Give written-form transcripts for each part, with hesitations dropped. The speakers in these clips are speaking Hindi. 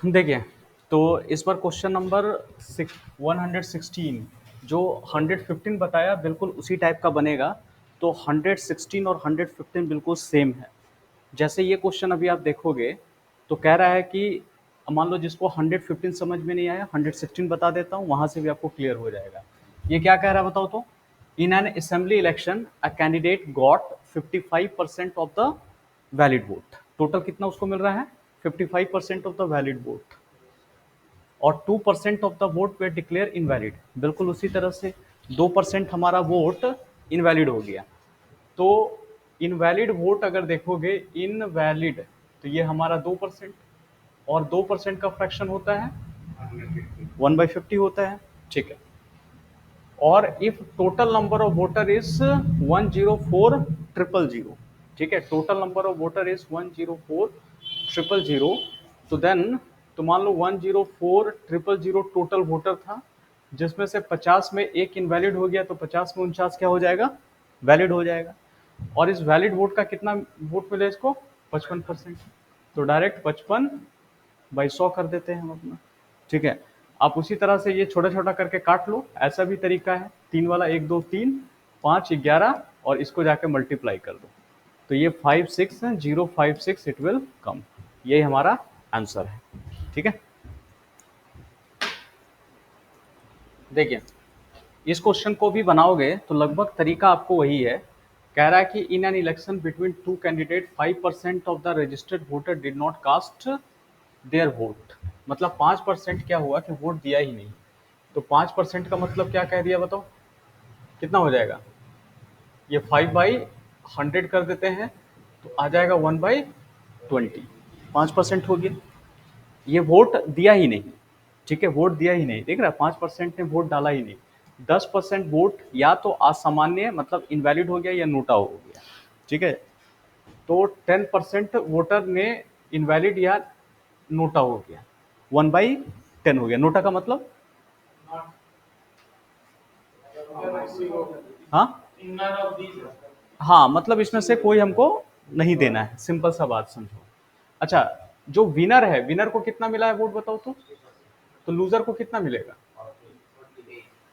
देखिए, तो इस बार क्वेश्चन नंबर 116 जो 115 बताया बिल्कुल उसी टाइप का बनेगा। तो 116 और 115 बिल्कुल सेम है। जैसे ये क्वेश्चन अभी आप देखोगे तो कह रहा है कि मान लो जिसको 115 समझ में नहीं आया 116 बता देता हूँ, वहां से भी आपको क्लियर हो जाएगा। ये क्या कह रहा है बताओ तो। In an assembly election a candidate got 55% of the valid vote. Total कितना उसको मिल रहा है? 55% ऑफ द वैलिड वोट, और 2% of the vote were declare invalid. बिल्कुल उसी तरह से 2% हमारा वोट इनवैलिड हो गया। तो इनवैलिड वोट अगर देखोगे, इनवैलिड, तो ये हमारा 2%, और 2% का फ्रैक्शन होता है 1/50 होता है। ठीक है। और if total number of voter is 104,000, ठीक है, total number of voter is 104,000, तो देन तो मान लो 104,000 टोटल वोटर था, जिसमें से 50 में एक इनवैलिड हो गया, तो 50 में 49 क्या हो जाएगा? वैलिड हो जाएगा। और इस वैलिड वोट का कितना वोट मिले इसको? 55%। तो डायरेक्ट 55/100 कर देते हैं हम अपना। ठीक है। आप उसी तरह से ये छोटा छोटा करके काट लो, ऐसा भी तरीका है। 3 वाला, 1 2 3 5 11, और इसको जाके मल्टीप्लाई कर दो, तो ये 56,056 इट विल कम। यही हमारा आंसर है। ठीक है। देखिए, इस क्वेश्चन को भी बनाओगे तो लगभग तरीका आपको वही है। कह रहा है कि in an election between two candidate 5% of the registered voter did not cast their vote. मतलब 5% क्या हुआ कि वोट दिया ही नहीं। तो 5% का मतलब क्या कह दिया बताओ, कितना हो जाएगा? ये 5/100 कर देते हैं, तो आ जाएगा 1/20। 5% हो गया। ये वोट दिया ही नहीं। ठीक है, वोट दिया ही नहीं, देख रहा है, 5% ने वोट डाला ही नहीं। 10% वोट या तो असामान्य मतलब इनवैलिड हो गया या नोटा हो गया। ठीक है। तो 10% वोटर ने इनवैलिड या नोटा हो गया, 1/10 हो गया। नोटा का मतलब, हाँ हाँ, मतलब इसमें से कोई हमको नहीं देना है, सिंपल सा बात समझो। अच्छा, जो विनर है, विनर को कितना मिला है वोट बताओ तो लूजर को कितना मिलेगा?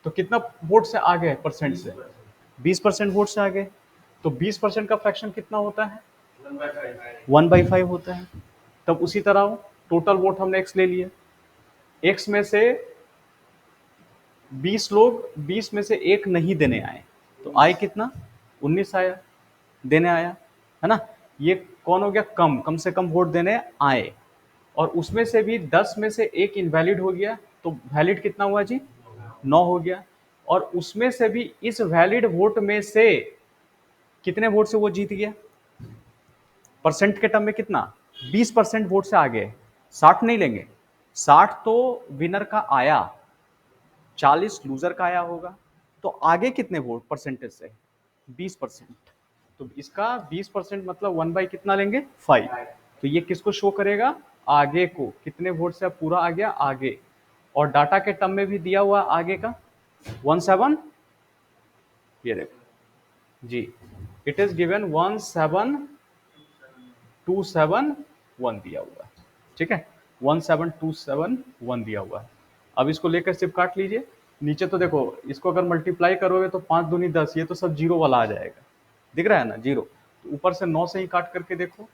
तो कितना वोट से आगे है परसेंट से? 20% वोट से आगे। तो 20% का फ्रैक्शन कितना होता है? 1/5 होता है। तब उसी तरह टोटल वोट हमने एक्स ले लिए, एक्स में से 20 लोग, 20 में से एक नहीं देने आए, तो आए कितना? 19 आया, देने आया, है ना। ये कौन हो गया? कम, कम से कम वोट देने आए। और उसमें से भी 10 में से एक इनवैलिड हो गया, तो वैलिड कितना हुआ जी? 9 हो गया। और उसमें से भी इस वैलिड वोट में से कितने वोट से वो जीत गया? परसेंट के टर्म में कितना? 20% वोट से आगे। 60 नहीं लेंगे, 60 तो विनर का आया, 40 लूजर का आया होगा। तो आगे कितने वोट परसेंटेज से? 20%। तो इसका 20% मतलब 1/, कितना लेंगे? 5। तो ये किसको शो करेगा? आगे को। कितने वोट से अब पूरा आ गया आगे। और डाटा के टर्म में भी दिया हुआ आगे का 17, ये देखो जी, इट इज गिवन 17271 दिया हुआ है। ठीक है, 17271 दिया हुआ है। अब इसको लेकर सिर्फ काट लीजिए। नीचे तो देखो, इसको अगर मल्टीप्लाई करोगे तो 5 दूनी 10, ये तो सब जीरो वाला आ जाएगा, दिख रहा है ना, जीरो। तो ऊपर से 9 से ही काट करके देखो,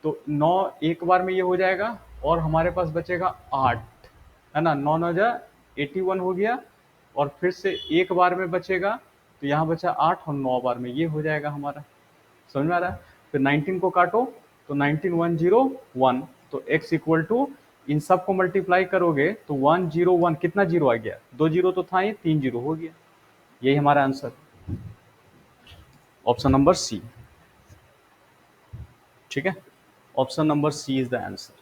तो 9 एक बार में ये हो जाएगा, और हमारे पास बचेगा 8, है ना। 9 9 जा 81 हो गया, और फिर से एक बार में बचेगा, तो यहाँ बचा 8, और 9 बार में ये हो जाएगा हमारा। समझ में आ रहा है? फिर 19 को काटो, तो 19 101, तो x इक्वल टू, इन सब को मल्टीप्लाई करोगे तो 101, कितना जीरो आ गया? 2 जीरो तो था ही, 3 जीरो हो गया। यही हमारा आंसर, ऑप्शन नंबर सी। ठीक है, option number C is the answer.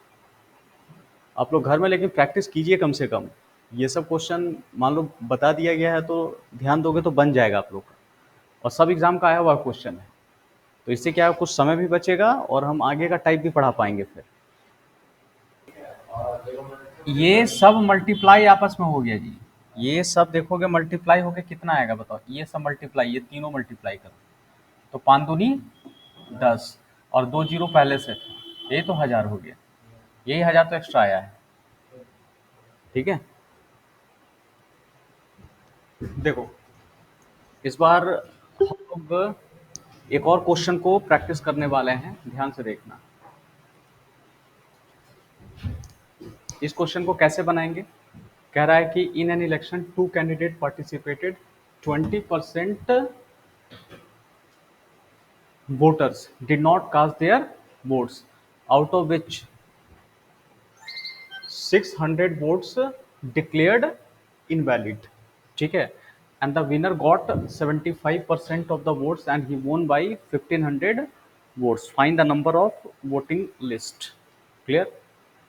आप लोग घर में लेकिन प्रैक्टिस कीजिए कम से कम। ये सब क्वेश्चन मान लो बता दिया गया है तो ध्यान दोगे तो बन जाएगा आप लोग का, और सब एग्जाम का आया हुआ क्वेश्चन है। तो इससे क्या है, कुछ समय भी बचेगा और हम आगे का टाइप भी पढ़ा पाएंगे फिर। ये सब मल्टीप्लाई आपस में हो गया जी। ये सब देखोगे मल्टीप्लाई होके कितना आएगा बताओ। ये सब मल्टीप्लाई, ये तीनों मल्टीप्लाई करो, तो 5 दूनी 10, और 2 जीरो पहले से थे, ये तो 1000 हो गया। यही 1000 तो एक्स्ट्रा आया है। ठीक है, देखो इस बार हम लोग एक और क्वेश्चन को प्रैक्टिस करने वाले हैं, ध्यान से देखना। इस क्वेश्चन को कैसे बनाएंगे? कह रहा है कि in an election two candidate participated, 20% voters did not cast their votes, out of which 600 votes declared invalid. ठीक है, and the winner got 75% of the votes and he won by 1500 votes. Find the number of voting list. Clear?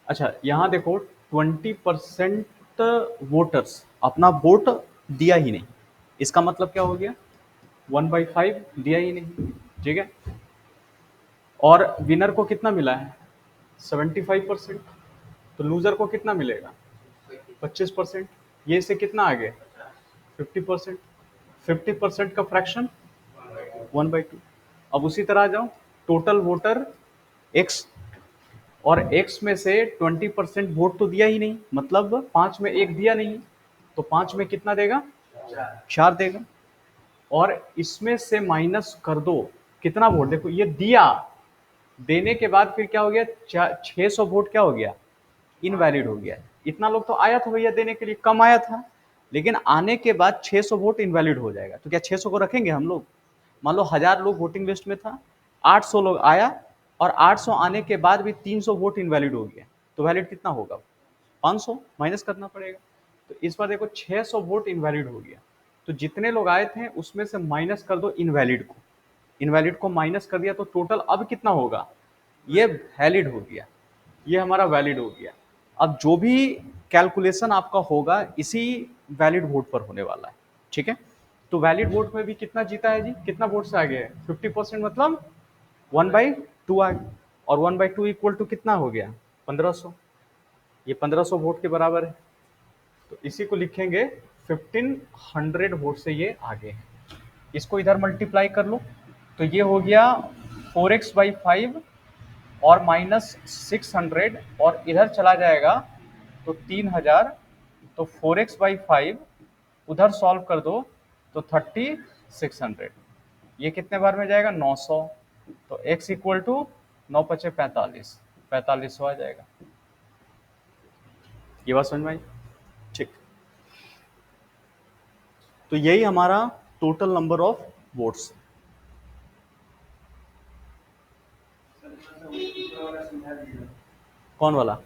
अच्छा, यहाँ देखो 20% वोटर्स अपना वोट दिया ही नहीं, इसका मतलब क्या हो गया? 1/5 दिया ही नहीं। ठीक है, और विनर को कितना मिला है? 75%। तो लूजर को कितना मिलेगा? 25%। ये से कितना आ गया? 50%। 50% का फ्रैक्शन 1/2। अब उसी तरह आ जाओ, टोटल वोटर एक्स, और एक्स में से 20% वोट तो दिया ही नहीं, मतलब 5 में 1 दिया नहीं, तो 5 में कितना देगा? 4 देगा। और इसमें से माइनस कर दो कितना वोट, देखो ये दिया, देने के बाद फिर क्या हो गया? 600 वोट क्या हो गया? इनवैलिड हो गया। इतना लोग तो आया था भैया देने के लिए, कम आया था, लेकिन आने के बाद 600 वोट इनवैलिड हो जाएगा। तो क्या 600 को रखेंगे हम लोग? मान लो 1000 लोग वोटिंग लिस्ट में था, 800 लोग आया, और 800 आने के बाद भी 300 वोट इनवैलिड हो गया, तो वैलिड कितना होगा? 500 माइनस करना पड़ेगा। तो इस बार देखो 600 वोट इनवैलिड हो गया, तो जितने लोग आए थे उसमें से माइनस कर दो इनवैलिड को, इनवैलिड को माइनस कर दिया, तो टोटल अब कितना होगा? ये वैलिड हो गया, ये हमारा वैलिड हो गया। अब जो भी कैलकुलेशन आपका होगा इसी वैलिड वोट पर होने वाला है। ठीक है, तो वैलिड वोट में भी कितना जीता है जी? कितना वोट से आगे है? 50%, मतलब 1/2 आ गया, और 1/2 इक्वल टू कितना हो गया? 1500। ये 1500 वोट के बराबर है, तो इसी को लिखेंगे 1500 वोट से ये आगे है। इसको इधर मल्टीप्लाई कर लो, तो ये हो गया 4x/5 और -600, और इधर चला जाएगा तो 3000, तो 4x/5 उधर सॉल्व कर दो तो 3600। ये कितने बार में जाएगा? 900। तो x इक्वल टू 9 पचे 45, 4500 आ जाएगा। ये बात समझ में आई? ठीक, तो यही हमारा टोटल नंबर ऑफ वोट्स। कौन वाला?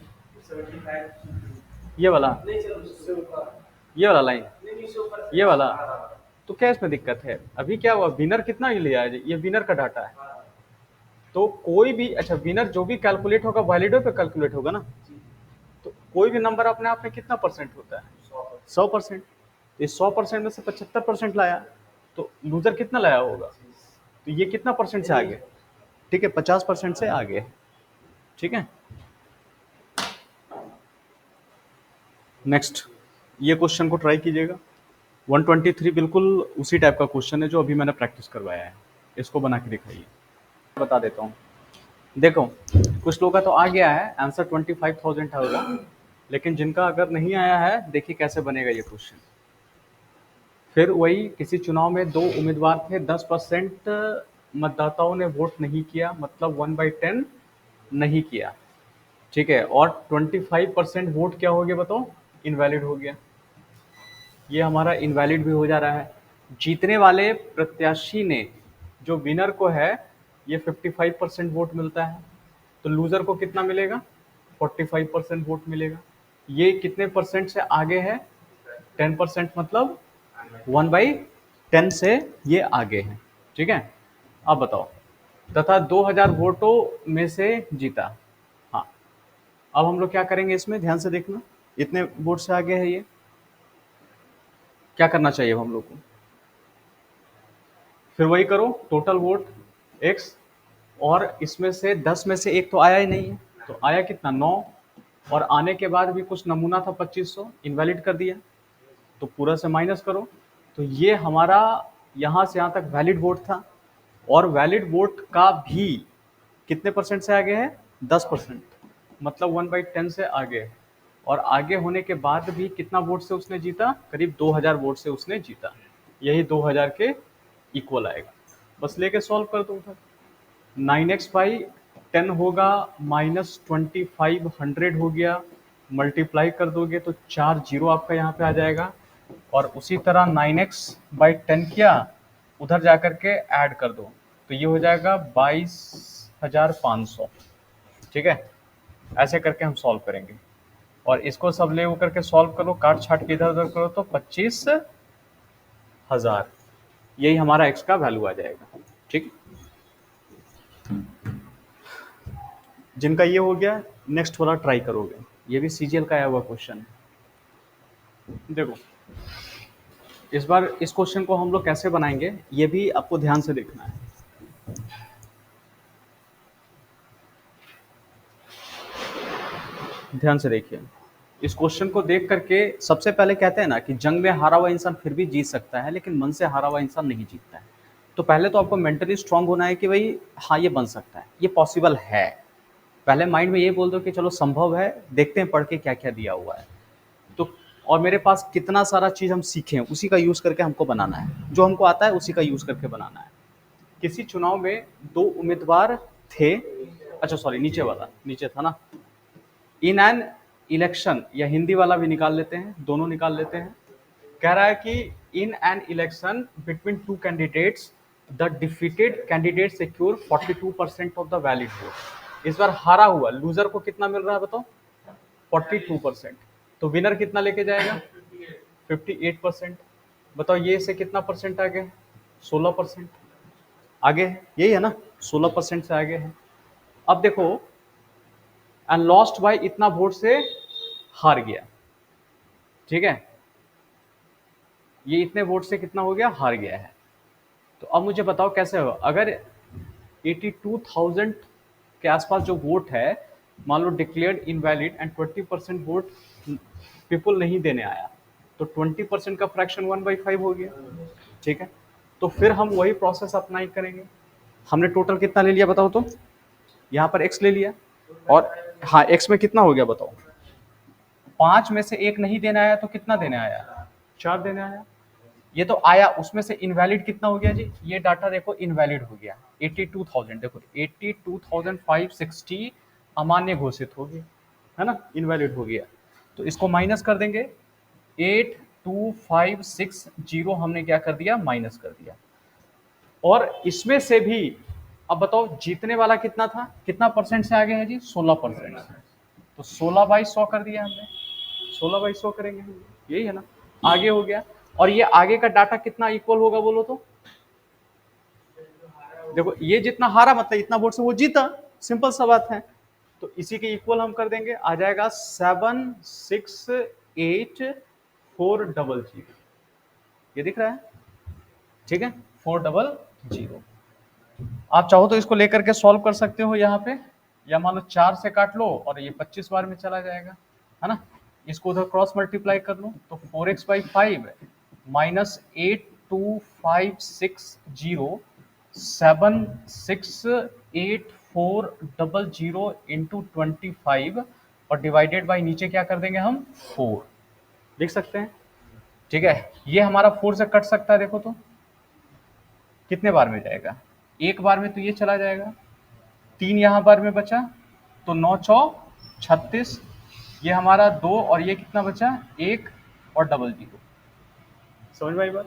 ये वाला? ये वाला लाइन? ये वाला? तो क्या इसमें दिक्कत है? अभी क्या हुआ, विनर कितना ही लिया है? ये विनर का डाटा है, तो कोई भी, अच्छा विनर जो भी कैलकुलेट होगा वैलिडो पे कैलकुलेट होगा ना, तो कोई भी नंबर अपने आप में कितना परसेंट होता है? 100%। तो इस 100% में से 75% लाया, तो लूजर कितना लाया होगा? तो ये कितना परसेंट से आगे? ठीक है, 50% से आगे। ठीक है, नेक्स्ट ये क्वेश्चन को ट्राई कीजिएगा। 123 बिल्कुल उसी टाइप का क्वेश्चन है जो अभी मैंने प्रैक्टिस करवाया है, इसको बना के दिखाइए। बता देता हूँ, देखो कुछ लोगों का तो आ गया है आंसर, 25,000 होगा, लेकिन जिनका अगर नहीं आया है, देखिए कैसे बनेगा ये क्वेश्चन। फिर वही, किसी चुनाव में 2 उम्मीदवार थे, 10% मतदाताओं ने वोट नहीं किया, मतलब 1/10 नहीं किया। ठीक है, और 25% वोट क्या हो गया बताओ? इनवैलिड हो गया। ये हमारा इनवैलिड भी हो जा रहा है। जीतने वाले प्रत्याशी ने, जो विनर को है, ये 55% वोट मिलता है, तो लूजर को कितना मिलेगा? 45% वोट मिलेगा। ये कितने परसेंट से आगे है? 10%, मतलब 1/10 से ये आगे है। ठीक है, अब बताओ, तथा 2000 वोटों में से जीता। हाँ, अब हम लोग क्या करेंगे इसमें, ध्यान से देखना, इतने वोट से आगे है ये, क्या करना चाहिए हम लोग को? फिर वही करो, टोटल वोट x, और इसमें से 10 में से एक तो आया ही नहीं है, तो आया कितना? 9, और आने के बाद भी कुछ नमूना था 2500, इनवैलिड कर दिया, तो पूरा से माइनस करो, तो ये हमारा यहाँ से यहाँ तक वैलिड वोट था, और वैलिड वोट का भी कितने परसेंट से आगे है? 10%, मतलब 1/10 से आगे है। और आगे होने के बाद भी कितना वोट से उसने जीता, करीब 2000 वोट से उसने जीता। यही 2000 के इक्वल आएगा, बस लेके सॉल्व कर दो उधर। 9x/10 होगा माइनस 2500 हो गया, मल्टीप्लाई कर दोगे तो 4 जीरो आपका यहाँ पे आ जाएगा। और उसी तरह 9x/10 किया, उधर जाकर के ऐड कर दो तो ये हो जाएगा 22,500। ठीक है, ऐसे करके हम सॉल्व करेंगे। और इसको सब ले होकर के सॉल्व करो, काट छाट के इधर उधर करो तो 25,000, यही हमारा x का वैल्यू आ जाएगा। ठीक, जिनका ये हो गया नेक्स्ट वाला ट्राई करोगे, ये भी सीजीएल का आया हुआ क्वेश्चन है। देखो इस बार इस क्वेश्चन को हम लोग कैसे बनाएंगे ये भी आपको ध्यान से देखना है। ध्यान से देखिए, इस क्वेश्चन को देख करके सबसे पहले कहते हैं ना कि जंग में हारा हुआ इंसान फिर भी जीत सकता है, लेकिन मन से हारा हुआ इंसान नहीं जीतता है। तो पहले तो आपको मेंटली स्ट्रांग होना है कि भाई हाँ ये बन सकता है, ये पॉसिबल है। पहले माइंड में ये बोल दो कि चलो संभव है, देखते हैं पढ़ के क्या क्या दिया हुआ है। तो और मेरे पास कितना सारा चीज़ हम सीखे हैं, उसी का यूज़ करके हमको बनाना है, जो हमको आता है उसी का यूज़ करके बनाना है। किसी चुनाव में 2 उम्मीदवार थे, अच्छा सॉरी नीचे वाला, नीचे था ना। इन एन इलेक्शन, या हिंदी वाला भी निकाल लेते हैं, दोनों निकाल लेते हैं। कह रहा है कि in an election between 2 candidates the defeated candidate secure 42% of the valid vote. इस बार हारा हुआ लूजर को कितना मिल रहा है बताओ, 42%। तो विनर कितना लेके जाएगा, 58%। बताओ ये से कितना परसेंट आगे, 16% आगे है, यही है ना, 16% से आगे है। अब देखो एंड लॉस्ट बाय इतना वोट से हार गया। ठीक है, ये इतने वोट से कितना हो गया, हार गया है। तो अब मुझे बताओ कैसे हो, अगर 82,000 के आसपास जो वोट है मान लो declared invalid and 20% vote people नहीं देने आया, तो 20% का फ्रैक्शन 1/5 हो गया। ठीक है, तो फिर हम वही प्रोसेस अप्लाई करेंगे। हमने टोटल कितना ले लिया बताओ तो, यहाँ पर x ले लिया, और हाँ x में कितना हो गया बताओ, 5 में से 1 नहीं देने आया तो कितना देने आया, 4 देने आया। ये तो आया, उसमें से इनवैलिड कितना हो गया जी, ये डाटा देखो इनवैलिड हो गया 82,000, देखो 82,560 अमान्य घोषित हो गया, है ना, इनवैलिड हो गया। तो इसको माइनस कर देंगे, 82,560 हमने क्या कर दिया, माइनस कर दिया। और इसमें से भी अब बताओ जीतने वाला कितना था, कितना परसेंट से आगे है जी, 16% से। तो 16/100 कर दिया हमने, 16/100 करेंगे हम, यही है ना, आगे हो गया। और ये आगे का डाटा कितना इक्वल होगा बोलो तो, देखो ये जितना हारा मतलब इतना वोट से वो जीता, सिंपल सा बात है। तो इसी के इक्वल हम कर देंगे, आ जाएगा 768,400, ये दिख रहा है। ठीक है, 400। आप चाहो तो इसको लेकर के सॉल्व कर सकते हो यहाँ पे, या मान लो 4 से काट लो और ये 25 बार में चला जाएगा, है ना। इसको उधर क्रॉस मल्टीप्लाई कर लो तो 4x/5 माइनस 82,560 768,400 इंटू 25 और डिवाइडेड बाई नीचे क्या कर देंगे हम, 4 लिख सकते हैं। ठीक है, ये हमारा 4 से कट सकता है, देखो तो कितने बार में जाएगा, एक बार में तो ये चला जाएगा, 3 यहाँ बार में बचा तो 9 चौ 36, ये हमारा 2 और ये कितना बचा, 1 और 00, समझ में आई बात।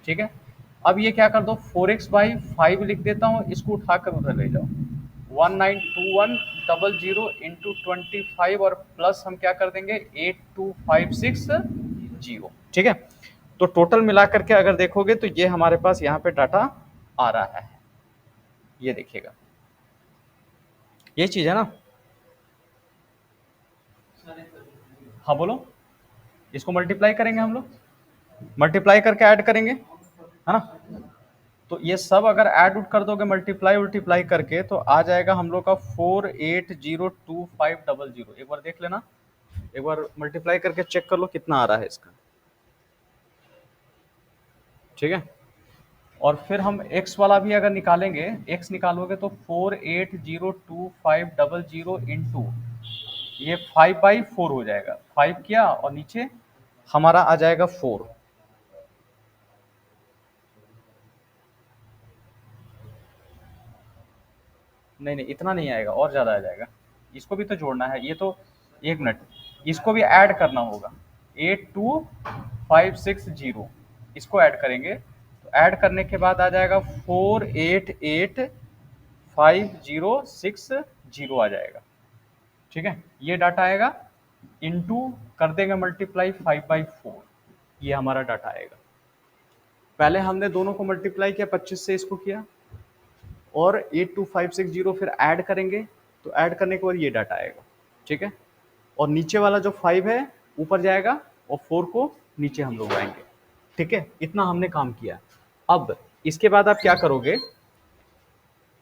ठीक है, अब ये क्या कर दो, 4x/5 लिख देता हूँ, इसको उठाकर उधर ले जाओ, 192100 इंटू 25 और प्लस हम क्या कर देंगे 82,560। ठीक है, तो टोटल मिला करके अगर देखोगे तो ये हमारे पास यहाँ पे डाटा आ रहा है, ये देखिएगा, ये चीज है ना। हाँ बोलो, इसको मल्टीप्लाई करेंगे हम लोग, मल्टीप्लाई करके ऐड करेंगे, है ना। तो ये सब अगर ऐड उड कर दोगे मल्टीप्लाई उल्टीप्लाई करके तो आ जाएगा हम लोग का 4802,500। एक बार देख लेना, एक बार मल्टीप्लाई करके चेक कर लो कितना आ रहा है इसका। ठीक है, और फिर हम x वाला भी अगर निकालेंगे, x निकालोगे तो 4802,500 इंटू ये 5/4 हो जाएगा, 5 किया और नीचे हमारा आ जाएगा 4। नहीं नहीं इतना नहीं आएगा, और ज्यादा आ जाएगा, इसको भी तो जोड़ना है, ये तो 1 मिनट, इसको भी ऐड करना होगा। 82560 इसको ऐड करेंगे, तो ऐड करने के बाद आ जाएगा 488506 आ जाएगा। ठीक है, ये डाटा आएगा, इनटू कर देंगे मल्टीप्लाई 5/4, ये हमारा डाटा आएगा। पहले हमने दोनों को मल्टीप्लाई किया 25 से, इसको किया, और 82560 फिर ऐड करेंगे, तो ऐड करने के बाद ये डाटा आएगा। ठीक है, और नीचे वाला जो 5 है ऊपर जाएगा और 4 को नीचे हम लोग आएंगे। ठीक है, इतना हमने काम किया। अब इसके बाद आप क्या करोगे,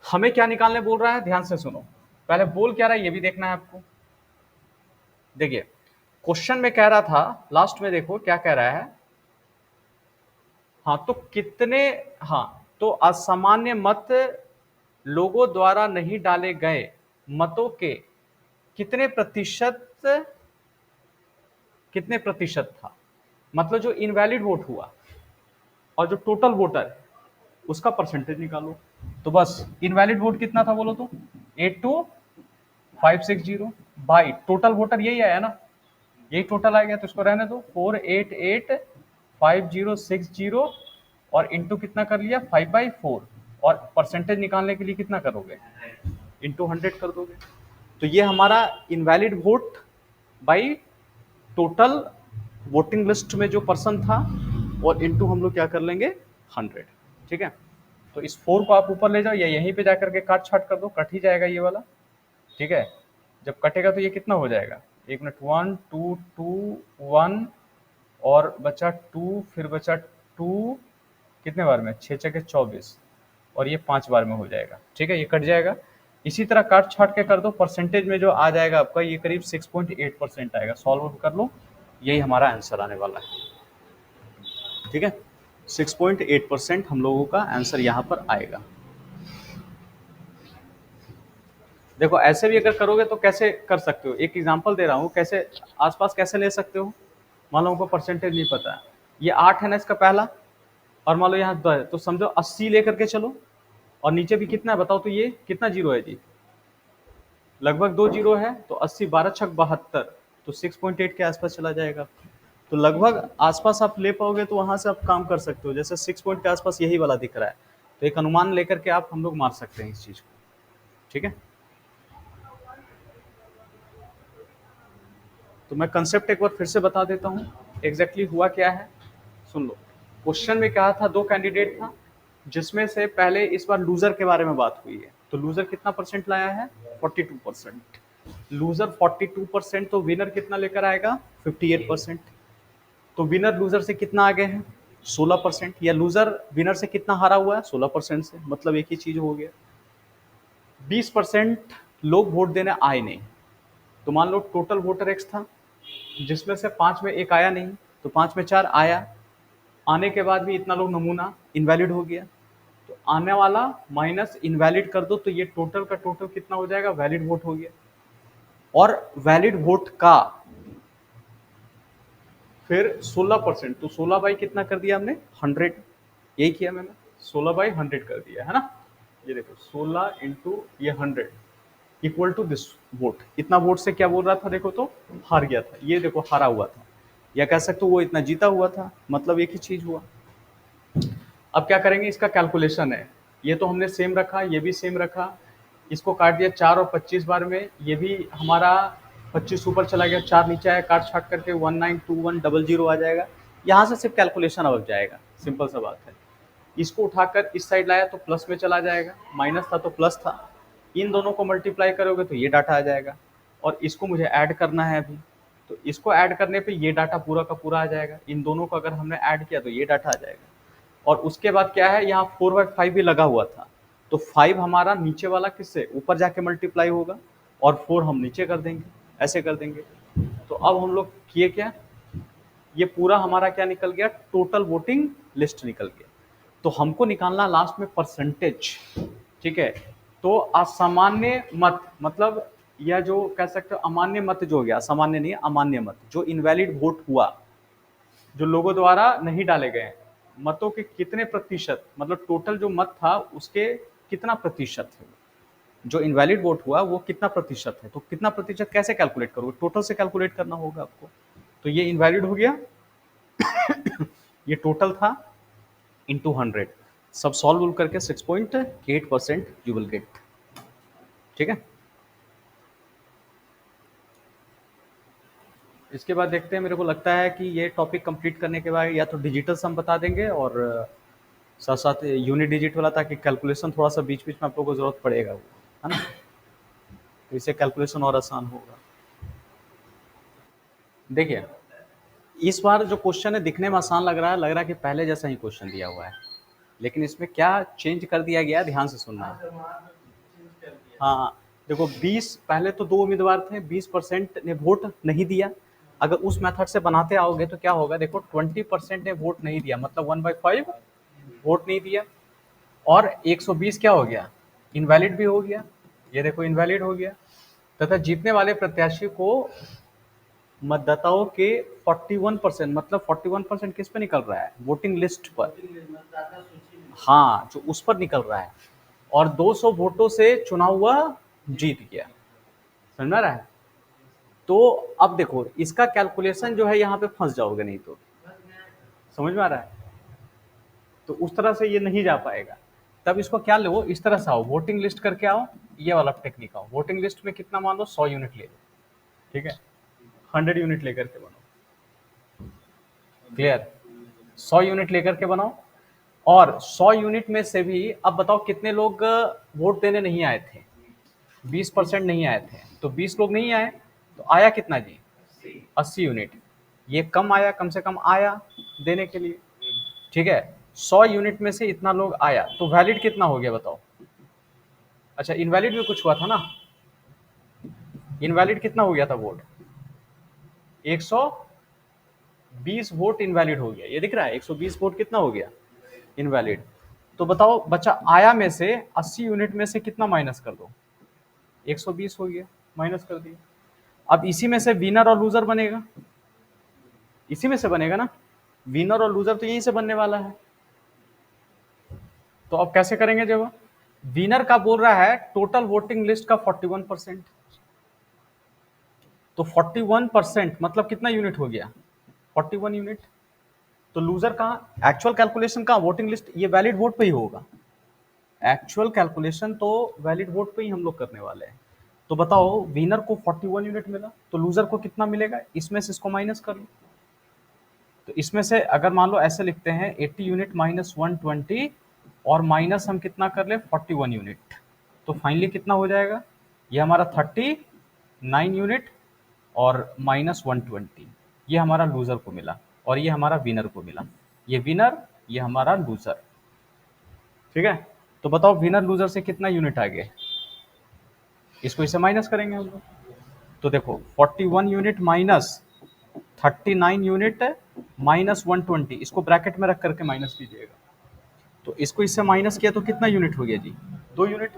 हमें क्या निकालने बोल रहा है, ध्यान से सुनो, पहले बोल क्या रहा है ये भी देखना है आपको। देखिए क्वेश्चन में कह रहा था, लास्ट में देखो क्या कह रहा है, हाँ तो कितने, हाँ तो असामान्य मत लोगों द्वारा नहीं डाले गए मतों के कितने प्रतिशत था, मतलब जो इनवैलिड वोट हुआ और जो टोटल वोटर है उसका परसेंटेज निकालो। तो बस इनवैलिड वोट कितना था बोलो तो, 82560 बाई टोटल वोटर, यही आया ना, यही टोटल आ गया, तो इसको रहने दो, 488560 और इंटू कितना कर लिया 5/4, और परसेंटेज निकालने के लिए कितना करोगे, इंटू 100 कर दोगे। तो ये हमारा invalid vote by total voting list में जो पर्सन था, और इंटू हम लोग क्या कर लेंगे 100। ठीक है, तो इस 4 को आप ऊपर ले जाओ, या यहीं पे जाकर के काट छाट कर दो, कट ही जाएगा ये वाला। ठीक है, जब कटेगा तो ये कितना हो जाएगा, 1 मिनट, 1 2 2 1 और बचा 2, फिर बचा 2, कितने बार में, 6×6 = 24, और ये 5 बार में हो जाएगा। ठीक है, ये कट जाएगा, इसी तरह काट छाट के कर दो, परसेंटेज में जो आ जाएगा आपका ये करीब 6.8% आएगा। सॉल्व कर लो, यही हमारा आंसर आने वाला है। ठीक है, 6.8% हम लोगों का आंसर यहाँ पर आएगा। देखो ऐसे भी अगर करोगे तो कैसे कर सकते हो, एक एग्जांपल दे रहा हूँ, कैसे आसपास कैसे ले सकते हो। मान लो हमको परसेंटेज नहीं पता है, ये 8 है ना इसका पहला, और मान लो यहाँ 2 है, तो समझो 80 लेकर के चलो, और नीचे भी कितना है बताओ, तो ये कितना जीरो है जी, लगभग 2 जीरो है, तो 80 12 छक 72, तो 6.8 के आसपास चला जाएगा। तो लगभग आसपास आप ले पाओगे, तो वहां से आप काम कर सकते हो, जैसे 6 पॉइंट के आसपास यही वाला दिख रहा है, तो एक अनुमान लेकर के आप हम लोग मार सकते हैं इस चीज को। ठीक है, तो मैं कंसेप्ट एक बार फिर से बता देता हूँ, एग्जैक्टली हुआ क्या है, सुन लो। क्वेश्चन में कहा था 2 कैंडिडेट था, जिसमें से पहले इस बार लूजर के बारे में बात हुई है, तो लूजर कितना परसेंट लाया है, 42%। लूजर 42%, तो विनर कितना लेकर आएगा, 58%। तो विनर लूजर से कितना आगे है, 16%, या लूजर विनर से कितना हारा हुआ है, 16% से, मतलब एक ही चीज हो गया। 20% लोग वोट देने आए नहीं, तो मान लो टोटल वोटर एक्स था, जिसमें से 5 में 1 आया नहीं, तो 5 में 4 आया, आने के बाद भी इतना लोग नमूना इनवैलिड हो गया, तो आने वाला माइनस इनवैलिड कर दो, तो ये टोटल का टोटल कितना हो जाएगा, वैलिड वोट हो गया। और वैलिड वोट का फिर 16%, तो 16 बाई कितना कर दिया हमने, 100, यही किया मैंने, 16/100 कर दिया है ना। ये देखो 16 इंटू ये 100 इक्वल टू दिस वोट, इतना वोट से क्या बोल रहा था, देखो तो हार गया था, ये देखो हारा हुआ था, या कह सकते हो वो इतना जीता हुआ था, मतलब एक ही चीज हुआ। अब क्या करेंगे, इसका कैलकुलेशन है, ये तो हमने सेम रखा, ये भी सेम रखा, इसको काट दिया 4 और 25 बार में, ये भी हमारा 25 ऊपर चला गया, 4 नीचे आया, काट छाट करके 192100 आ जाएगा। यहाँ से सिर्फ कैलकुलेशन अब जाएगा, सिंपल सा बात है। इसको उठाकर इस साइड लाया तो प्लस में चला जाएगा, माइनस था तो प्लस था, इन दोनों को मल्टीप्लाई करोगे तो ये डाटा आ जाएगा, और इसको मुझे ऐड करना है अभी, तो इसको ऐड करने पे ये डाटा पूरा का पूरा आ जाएगा, इन दोनों को अगर हमने ऐड किया तो ये डाटा आ जाएगा। और उसके बाद क्या है, यहाँ 4/5 भी लगा हुआ था, तो 5 हमारा नीचे वाला किससे ऊपर जाके मल्टीप्लाई होगा, और 4 हम नीचे कर देंगे, ऐसे कर देंगे। तो अब हम लोग किए क्या, ये पूरा हमारा क्या निकल गया, टोटल वोटिंग लिस्ट निकल गया। तो हमको निकालना लास्ट में परसेंटेज। ठीक है, तो असामान्य मत मतलब या जो कह सकते हो अमान्य मत जो हो गया, सामान्य नहीं, अमान्य मत, जो इनवैलिड वोट हुआ, जो लोगों द्वारा नहीं डाले गए मतों के कितने प्रतिशत, मतलब टोटल जो मत था उसके कितना प्रतिशत है, जो इनवैलिड वोट हुआ वो कितना प्रतिशत है। तो कितना प्रतिशत कैसे कैलकुलेट करोगे, टोटल से कैलकुलेट करना होगा आपको। तो ये इनवैलिड हो गया, ये टोटल था इंटू 100, सब सॉल्व करके 6.8% यू विल गेट। ठीक है, इसके बाद देखते हैं, मेरे को लगता है कि ये टॉपिक कंप्लीट करने के बाद या तो डिजिटल सम बता देंगे और साथ साथ यूनिट डिजिट वाला, ताकि कैलकुलेशन थोड़ा सा बीच बीच में आप लोगों को जरूरत पड़ेगा वो, है ना, तो इससे कैलकुलेशन और आसान होगा। देखिए, इस बार जो क्वेश्चन है दिखने में आसान लग रहा है कि पहले जैसा ही क्वेश्चन दिया हुआ है, लेकिन इसमें क्या चेंज कर दिया गया है, ध्यान से सुनना है। हाँ, देखो 20, पहले तो 2 उम्मीदवार थे, 20% ने वोट नहीं दिया। अगर उस मेथड से बनाते आओगे तो क्या होगा, देखो 20% ने वोट नहीं दिया, मतलब 1/5 वोट नहीं दिया, और 120 क्या हो गया, इनवैलिड भी हो गया। ये देखो इनवैलिड हो गया, तथा जीतने वाले प्रत्याशी को मतदाताओं के 41%, मतलब 41% किस पे निकल रहा है, वोटिंग लिस्ट पर, हाँ, जो उस पर निकल रहा है, और 200 वोटों से चुना हुआ जीत गया। समझ में आ रहा है। तो अब देखो इसका कैलकुलेशन जो है यहाँ पे फंस जाओगे नहीं तो, समझ में आ रहा है, तो उस तरह से ये नहीं जा पाएगा। तब इसको क्या लो, इस तरह से आओ, वोटिंग लिस्ट करके आओ, ये वाला टेक्निक आओ, वोटिंग लिस्ट में कितना मान लो 100 यूनिट ले लो, ठीक है, 100 यूनिट लेकर के बनाओ, क्लियर, 100 यूनिट लेकर के बनाओ, और 100 यूनिट में से भी अब बताओ कितने लोग वोट देने नहीं आए थे, 20% नहीं आए थे, तो 20 लोग नहीं आए, तो आया कितना जी, 80 यूनिट, ये कम आया, कम से कम आया देने के लिए, ठीक है, 100 यूनिट में से इतना लोग आया, तो वैलिड कितना हो गया बताओ। अच्छा, इनवैलिड भी कुछ हुआ था ना, इनवैलिड कितना हो गया था वोट, 120 वोट इनवैलिड हो गया, ये दिख रहा है, 120 वोट कितना हो गया, इनवैलिड। तो बताओ बच्चा, आया में से 80 यूनिट में से कितना माइनस कर दो, 120 हो गया, माइनस कर दिया। अब इसी में से विनर और लूजर बनेगा, इसी में से बनेगा ना, विनर और लूजर तो यहीं से बनने वाला है। तो अब कैसे करेंगे, जब विनर का बोल रहा है टोटल वोटिंग लिस्ट का 41%, तो 41% मतलब कितना यूनिट हो गया, 41 यूनिट। तो लूजर कहाँ, एक्चुअल कैलकुलेशन कहाँ, वोटिंग लिस्ट, ये वैलिड वोट पे ही होगा, एक्चुअल कैलकुलेशन तो वैलिड वोट पे ही हम लोग करने वाले हैं। तो बताओ विनर को 41 यूनिट मिला, तो लूजर को कितना मिलेगा, इसमें से इसको माइनस कर लो। तो इसमें से अगर मान लो ऐसे लिखते हैं 80 यूनिट माइनस 120, और माइनस हम कितना कर ले 41 यूनिट, तो फाइनली कितना हो जाएगा, ये हमारा 39 यूनिट और माइनस 120, ये हमारा लूजर को मिला, और ये हमारा विनर को मिला, ये विनर, ये हमारा लूजर, ठीक है। तो बताओ विनर लूजर से कितना यूनिट आ गए, इसको इसे माइनस करेंगे हम लोग। तो देखो 41 यूनिट माइनस 39 यूनिट माइनस 120, इसको ब्रैकेट में रख करके माइनस कीजिएगा। तो इसको इससे माइनस किया तो कितना यूनिट हो गया जी, 2 यूनिट,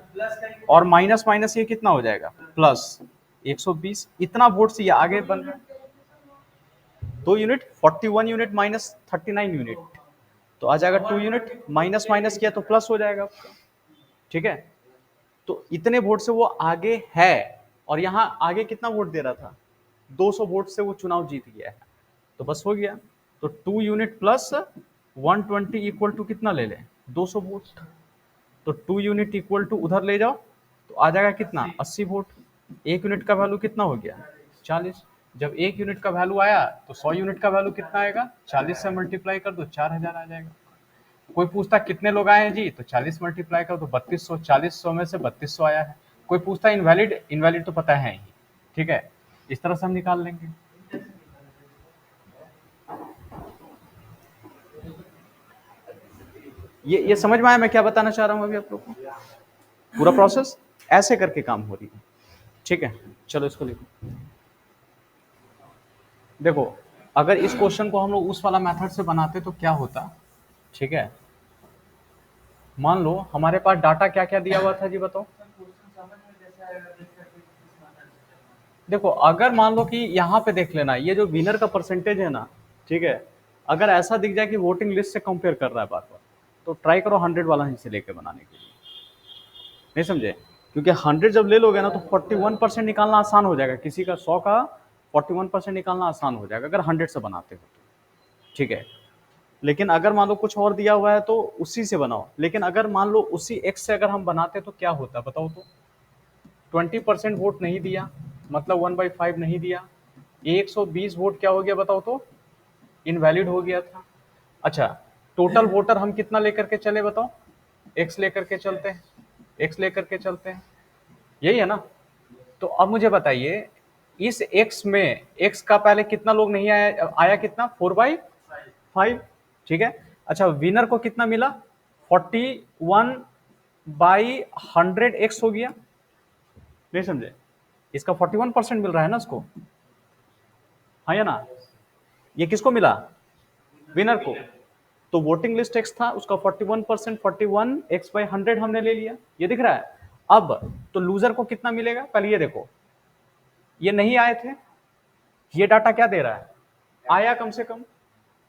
और माइनस माइनस ये कितना हो जाएगा, प्लस 120, इतना वोट से ये आगे बन रहा है, 2 यूनिट, 41 यूनिट माइनस 39 यूनिट, तो आ जाएगा 2 यूनिट, माइनस माइनस किया तो प्लस हो जाएगा आपका, ठीक है। तो इतने वोट से वो आगे है, और यहाँ आगे कितना वोट दे रहा था, 200 वोट से वो चुनाव जीत गया है, तो बस हो गया। तो 2 यूनिट प्लस 120 इक्वल टू कितना ले लें, 200 वोट, तो 2 यूनिट इक्वल टू उधर ले जाओ, तो आ जाएगा कितना 80 वोट, 1 यूनिट का वैल्यू कितना हो गया 40, जब 1 यूनिट का वैल्यू आया तो 100 यूनिट का वैल्यू कितना आएगा, 40 से मल्टीप्लाई कर दो 4000 आ जाएगा। कोई पूछता कितने लोग आए हैं जी, तो 40 मल्टीप्लाई कर दो 3200, 40 में से 3200 आया है। कोई पूछता इनवैलिड, इनवैलिड तो पता है ही, ठीक है, इस तरह से हम निकाल लेंगे। ये समझ में आया मैं क्या बताना चाह रहा हूँ अभी आप लोग को, पूरा प्रोसेस ऐसे करके काम हो रही है, ठीक है। चलो इसको लिखो, देखो अगर इस क्वेश्चन को हम लोग उस वाला मेथड से बनाते तो क्या होता, ठीक है। मान लो हमारे पास डाटा क्या क्या दिया हुआ था जी, बताओ। देखो अगर मान लो कि यहाँ पे देख लेना, ये जो विनर का परसेंटेज है ना, ठीक है, अगर ऐसा दिख जाए कि वोटिंग लिस्ट से कंपेयर कर रहा है बार बार, तो ट्राई करो 100 वाला ही से लेके बनाने के लिए। नहीं समझे? क्योंकि 100 जब ले लोगे ना तो 41% निकालना आसान हो जाएगा, किसी का 100 का 41% निकालना आसान हो जाएगा अगर 100 से बनाते हो तो, ठीक है। लेकिन अगर मान लो कुछ और दिया हुआ है तो उसी से बनाओ, लेकिन अगर मान लो उसी एक्स से अगर हम बनाते तो क्या होता बताओ तो? 20% वोट नहीं दिया, मतलब 1/5 नहीं दिया, 120 वोट क्या हो गया बताओ तो? इनवैलिड हो गया था। अच्छा, टोटल वोटर हम कितना लेकर के चले बताओ? एक्स लेकर के चलते हैं, एक्स लेकर के चलते हैं, यही है ना? तो अब मुझे बताइए, इस एक्स में एक्स का पहले कितना लोग नहीं आया, आया कितना? 4/5, ठीक है। अच्छा, विनर को कितना मिला? 41/100 एक्स हो गया। नहीं समझे? इसका 41% मिल रहा है ना उसको, हाँ या ना? ये किसको मिला? विनर को। तो वोटिंग लिस्ट एक्स था, उसका 41%, 41x/100 हमने ले लिया, ये दिख रहा है। अब तो लूजर को कितना मिलेगा पहले ये देखो, ये नहीं आए थे, ये डाटा क्या दे रहा है? आया कम से कम,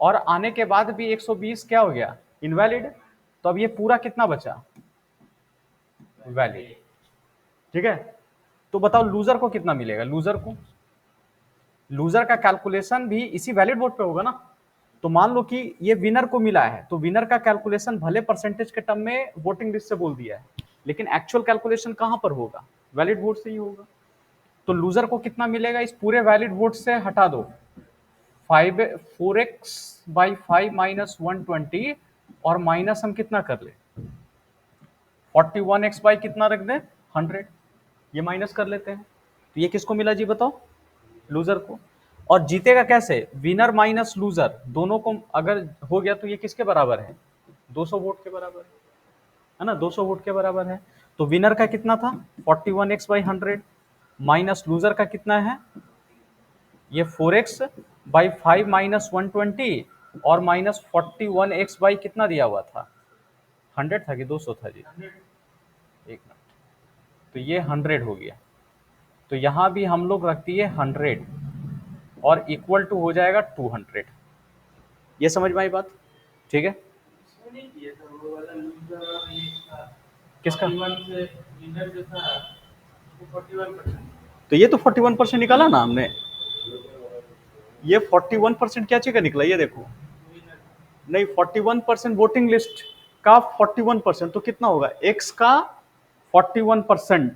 और आने के बाद भी 120 क्या हो गया? इनवैलिड। तो अब ये पूरा कितना बचा? वैलिड, ठीक है। तो बताओ लूजर को कितना मिलेगा? लूजर का कैलकुलेशन भी इसी वैलिड वोट पे होगा ना। तो मान लो कि ये विनर को मिला है, तो विनर का कैलकुलेशन भले परसेंटेज के टर्म में वोटिंग लिस्ट से बोल दिया है, लेकिन एक्चुअल कैलकुलेशन कहां पर होगा? वैलिड वोट से ही होगा। तो लूजर को कितना मिलेगा? इस पूरे वैलिड वोट से हटा दो, 4x/5 माइनस 120, और माइनस हम कितना कर ले? 41x बाई कितना रख दें? 100, ये माइनस कर लेते हैं। तो ये किसको मिला जी बताओ? लूजर को। और जीतेगा कैसे? विनर माइनस लूजर दोनों को अगर हो गया तो ये किसके बराबर है? 200 वोट के बराबर है ना, 200 वोट के बराबर है। तो विनर का कितना था? 41x/100, माइनस लूजर का कितना है? ये 4x/5 माइनस 120, और माइनस 41x बाई कितना दिया हुआ था? 100 था कि 200 था जी? एक मिनट, तो ये 100 हो गया। तो यहां भी हम लोग रख दिए 100, और इक्वल टू हो जाएगा 200। ये समझ में आई बात? ठीक है। किसका? तो ये तो 41% निकाला ना हमने, ये 41% क्या चीज का निकला ये देखो। नहीं, 41% वोटिंग लिस्ट का 41%, तो कितना होगा? एक्स का 41%,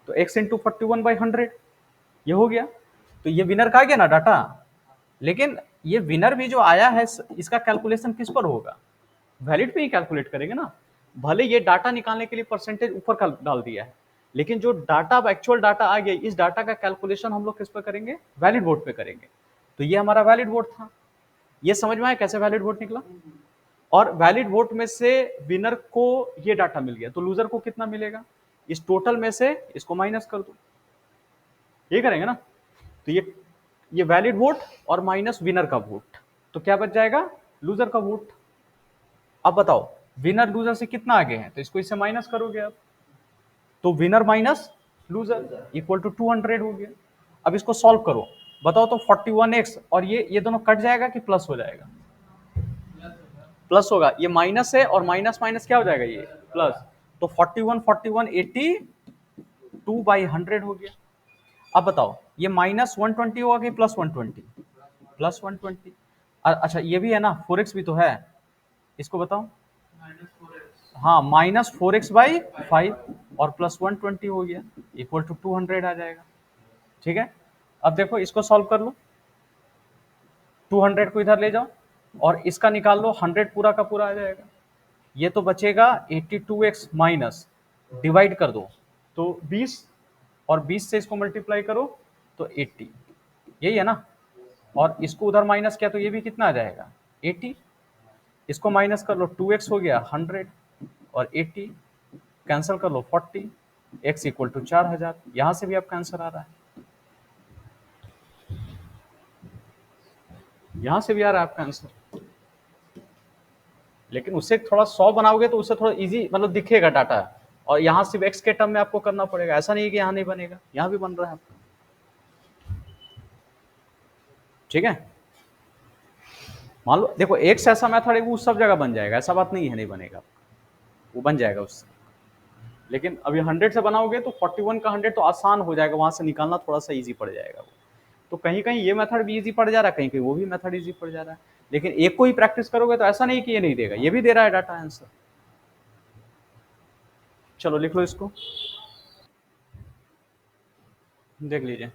तो एक्स इंटू 41/100, ये हो गया। तो ये विनर का आ गया ना डाटा। लेकिन ये विनर भी जो आया है, इसका कैलकुलेशन किस पर होगा? वैलिड पे ही कैलकुलेट करेंगे ना। भले ये डाटा निकालने के लिए परसेंटेज ऊपर का डाल दिया है, लेकिन जो डाटा एक्चुअल डाटा आ गया, इस डाटा का कैलकुलेशन हम लोग किस पर करेंगे? वैलिड वोट पे करेंगे। तो ये हमारा वैलिड वोट था। ये समझ में आया कैसे वैलिड वोट निकला? और वैलिड वोट में से विनर को ये डाटा मिल गया, तो लूजर को कितना मिलेगा? इस टोटल में से इसको माइनस कर दो, ये करेंगे ना। तो ये वैलिड वोट और माइनस विनर का वोट, तो क्या बच जाएगा? लूजर का वोट। अब बताओ विनर लूजर से कितना आगे है, तो इसको इससे माइनस करोगे आप, तो winner minus loser equal to 200 हो गया। अब इसको सॉल्व करो, बताओ तो 41x, और ये दोनों कट जाएगा कि प्लस हो जाएगा? प्लस होगा, ये माइनस है और माइनस माइनस क्या हो जाएगा? ये प्लस। तो 41 82/100 हो गया। अब बताओ ये माइनस 120 होगा कि प्लस 120? प्लस 120। अच्छा ये भी है ना, 4x भी तो है, इसको बताओ। हाँ, -4x/5 और प्लस 120 हो गया, इक्वल टू 200 आ जाएगा। ठीक है। अब देखो इसको सॉल्व कर लो, 200 को इधर ले जाओ, और इसका निकाल लो, 100 पूरा का पूरा आ जाएगा। ये तो बचेगा 82x माइनस, डिवाइड कर दो तो 20, और 20 से इसको मल्टीप्लाई करो तो 80, यही है ना। और इसको उधर माइनस किया तो ये भी कितना आ जाएगा? 80। इसको माइनस कर लो, 2x हो गया 100, और 80 कैंसिल कर लो 40, x इक्वल टू 4000। यहां से भी आपका आंसर आ रहा है, यहां से भी आ रहा है आपका आंसर। लेकिन उससे थोड़ा 100 बनाओगे तो उससे थोड़ा इजी मतलब दिखेगा डाटा, और यहाँ सिर्फ x के टर्म में आपको करना पड़ेगा। ऐसा नहीं है कि यहाँ नहीं बनेगा, यहाँ भी बन रहा है आपका। ठीक है, मान लो देखो एक्स ऐसा मेथड है वो सब जगह बन जाएगा, ऐसा बात नहीं है नहीं बनेगा, वो बन जाएगा उससे। लेकिन अभी 100 से बनाओगे तो 41 का 100 तो आसान हो जाएगा, वहां से निकालना थोड़ा सा इजी पड़ जाएगा वो। तो कहीं कहीं ये मेथड भी इजी पड़ जा रहा है, कहीं कहीं वो भी मेथड इजी पड़ जा रहा है। लेकिन एक को ही प्रैक्टिस करोगे तो ऐसा नहीं कि ये नहीं देगा, ये भी दे रहा है डाटा आंसर। चलो लिख लो इसको, देख लीजिए।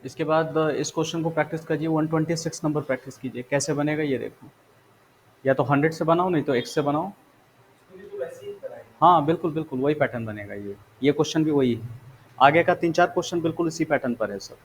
इसके बाद इस क्वेश्चन को प्रैक्टिस कीजिए, 126 नंबर प्रैक्टिस कीजिए, कैसे बनेगा ये देखो। या तो 100 से बनाओ, नहीं तो x से बनाओ। हाँ बिल्कुल बिल्कुल वही पैटर्न बनेगा, ये क्वेश्चन भी वही है। आगे का 3-4 क्वेश्चन बिल्कुल इसी पैटर्न पर है सर।